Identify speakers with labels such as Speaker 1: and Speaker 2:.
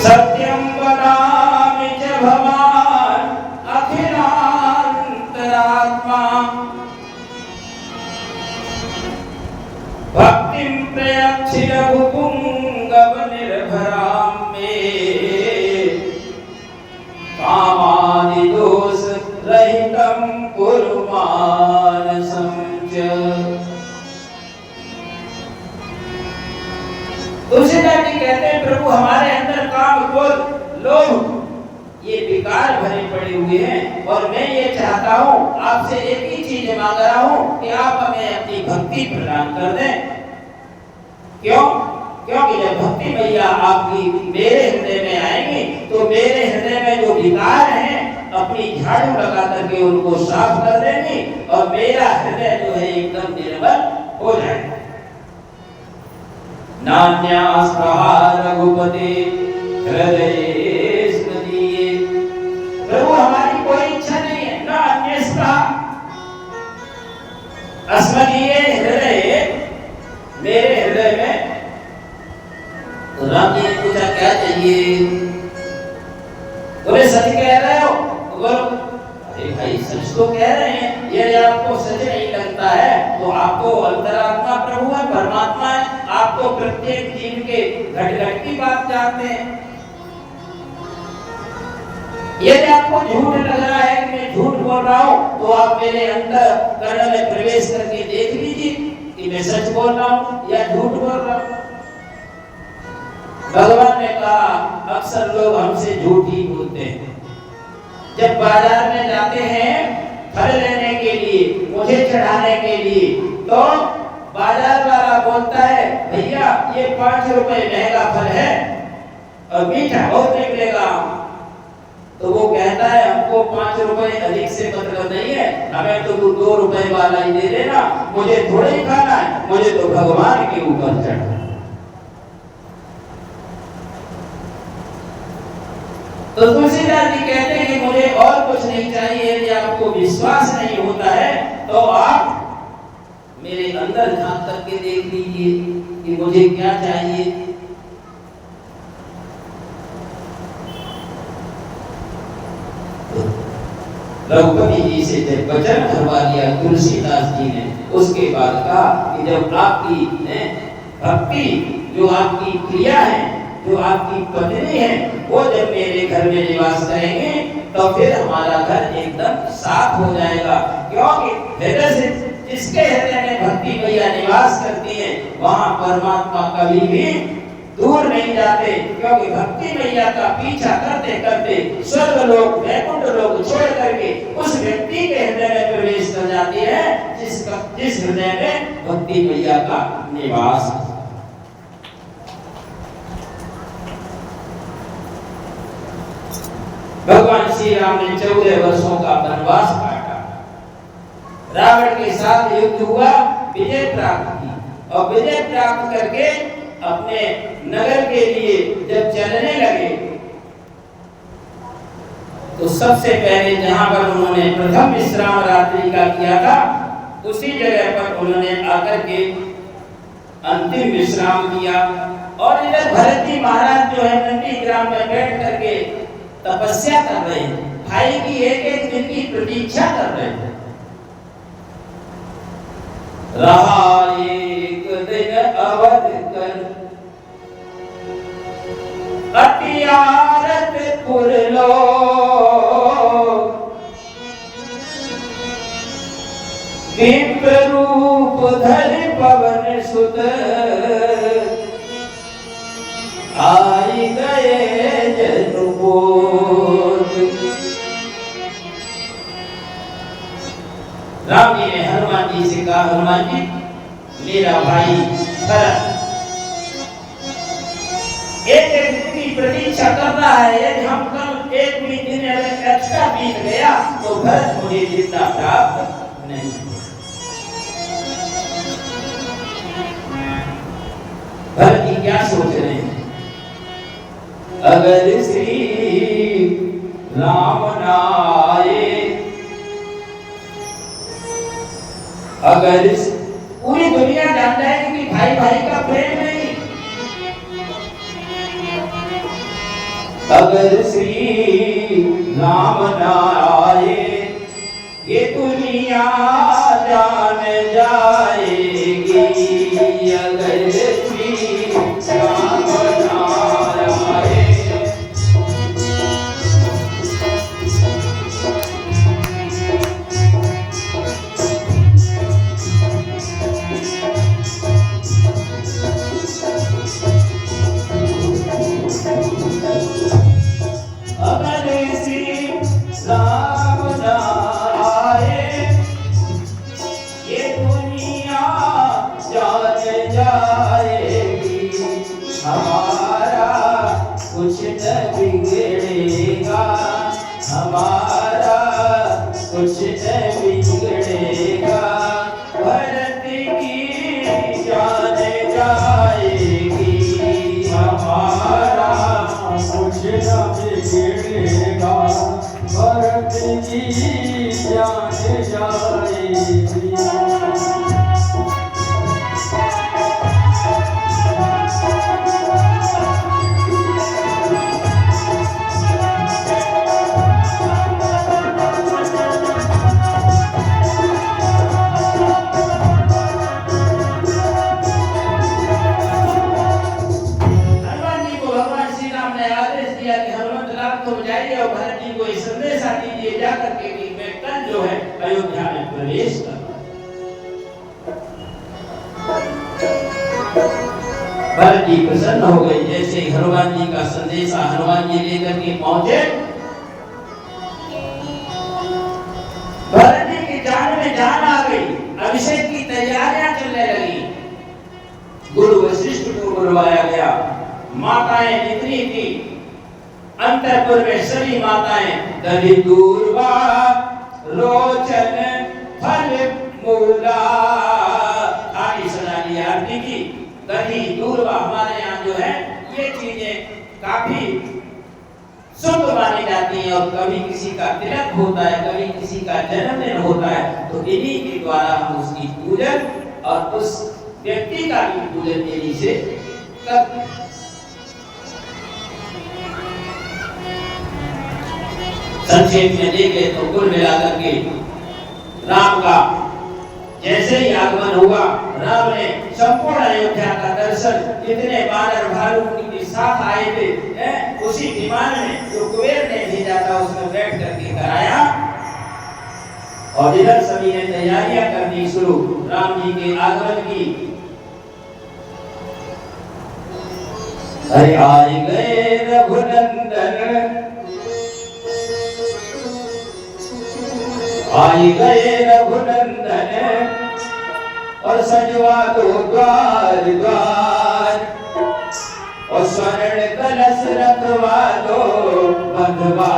Speaker 1: सत्यं वदामि च भवान् अखिलान्तरात्मा भक्तिं प्रयच्छि रघुपुङ्गव निर्भरां मे कामादिदोष रहितं कुरु मानसं च। तुलसीदास जी कहते हैं प्रभु हमारे अंदर काम क्रोध लोभ ये विकार भरे पड़े हुए हैं और मैं ये चाहता हूँ आपसे एक ही चीज मांग रहा हूँ कि आप हमें अपनी भक्ति प्रदान कर दें। क्यों? क्योंकि जब भक्ति मैया आपकी मेरे हृदय में आएंगी तो मेरे हृदय में जो विकार हैं अपनी झाड़ू लगा करके उनको साफ कर देंगी और मेरा हृदय जो है एकदम निर्मल हो जाएगा। नान्यास्पृहा रघुपते हृदये स्मदीये। प्रभु हमारी कोई इच्छा नहीं है, ना अन्यस्पृहा अस्मदीये हृदय मेरे हृदय में। तो राम जी ने पूछा क्या चाहिए? बोले सच कह रहे हो? बोलो अरे भाई सच तो कह रहे हैं, यदि आपको सच नहीं लगता है तो आप तो अंतरात्मा प्रभु है, परमात्मा है, आप तो प्रत्येक जीव के घट घट की बात जानते हैं। यदि आपको झूठ लग रहा है कि मैं झूठ बोल रहा हूँ तो आप मेरे अंदर कर्ण में प्रवेश करके देख लीजिए कि मैं सच बोल रहा हूँ या झूठ बोल रहा हूँ। भगवान ने कहा अक्सर लोग हमसे झूठ ही बोलते हैं। जब बाजार में जाते हैं फल लेने के लिए, मुझे चढ़ाने के लिए, तो बाजार वाला बोलता है भैया ये 5 रुपए महंगा फल है और मीठा बहुत निकलेगा। तो वो कहता है हमको 5 रुपए अधिक से मतलब नहीं है, हमें तो 2 रुपए वाला ही दे देना, मुझे थोड़ा ही खाना है, मुझे तो भगवान के ऊपर चढ़ना। तो तुलसीदास जी कहते हैं कि मुझे और कुछ नहीं चाहिए। यदि आपको विश्वास नहीं होता है तो आप मेरे अंदर झांक करके देख लीजिए कि मुझे क्या चाहिए। रघुपति जी से जब वचन भरवा लिया तुलसीदास जी ने, उसके बाद कहा कि जब आपकी भक्ति जो आपकी क्रिया है, जो आपकी पत्नी है, वो जब मेरे घर में निवास करेंगे तो फिर हमारा घर एकदम साफ हो जाएगा। क्योंकि हृदय से जिसके हृदय में भक्ति मैया निवास करती है वहाँ परमात्मा कभी भी दूर नहीं जाते। क्योंकि भक्ति मैया का पीछा करते करते स्वर्ग लोक वैकुंठ लोक छोड़ करके उस व्यक्ति के हृदय में प्रवेश कर जाती है जिस हृदय में भक्ति मैया का निवास। भगवान श्री राम ने 14 वर्षों का वनवास काटा, रावण के साथ युद्ध हुआ, विजय प्राप्त की और विजय प्राप्त करके अपने नगर के लिए जब चलने लगे तो सबसे पहले जहां पर उन्होंने प्रथम विश्राम रात्रि का किया था उसी जगह पर उन्होंने आकर के अंतिम विश्राम किया। और इधर भरत जी महाराज जो है नंदी ग्राम में बैठ करके तपस्या कर रहे हैं, भाई की एक एक दिन की प्रतीक्षा कर रहे हैं। रहा एक दिन अवध कर अटियारत पुरलो दिव्य रूप धर पवन सुत आई गए जनुबोध। राम जी ने हनुमान जी से कहा हनुमान जी मेरा भाई भरत एक दिन की प्रतीक्षा कर रहा है, यदि हम कल एक भी दिन एक्स्ट्रा बीत गया तो भरत मुझे जितना प्राप्त नहीं। भरत जी क्या सोच रहे हैं? अगर श्री राम नाये, अगर पूरी दुनिया जान जाएगी कि भाई भाई का प्रेम नहीं, अगर श्री राम ना आए ये दुनिया जान जाएगी। अगर श्री राम ना आए हमारा कुछ न बिगड़ेगा, हमारा कुछ न बिगड़ेगा। भरत की जान जाएगी, हमारा कुछ न बिगड़ेगा। भरत की जान जाएगी। अयोध्या में प्रवेश कर। भरत जी प्रसन्न हो गए। जैसे हनुमान जी का संदेशा हनुमान जी लेकर के पहुंचे, भरत जी की जान में जान आ गई। अभिषेक की तैयारियां चलने लगी। गुरु वशिष्ठ को बुलवाया गया। माताएं जितनी थी अंतःपुर में सभी माताएं दधि दूर्वा लोचन फल मूला आदि सुनानी आरती की। दही दूर्वा हमारे यहाँ जो है ये चीजें काफी शुभ मानी जाती हैं। और कभी किसी का तिलक होता है, कभी किसी का जन्मदिन होता है, तो इन्हीं के द्वारा हम उसकी पूजन और उस व्यक्ति का भी पूजन इन्हीं से करते हैं। संक्षेप में देखे तो कुल मिलाकर के राम का जैसे ही आगमन हुआ, राम ने संपूर्ण अयोध्या का दर्शन जितने बानर भालू उनके साथ आए थे उसी विमान में जो कुबेर ने भेजा था उसमें बैठ करके कराया। और इधर सभी ने तैयारियां करनी शुरू राम जी के आगमन की। अरे आए गए रघुनंदन, आई गए रघुनंदन, और सजवा दो द्वार द्वार, और स्वर्ण कलश रखवा दो बंधवा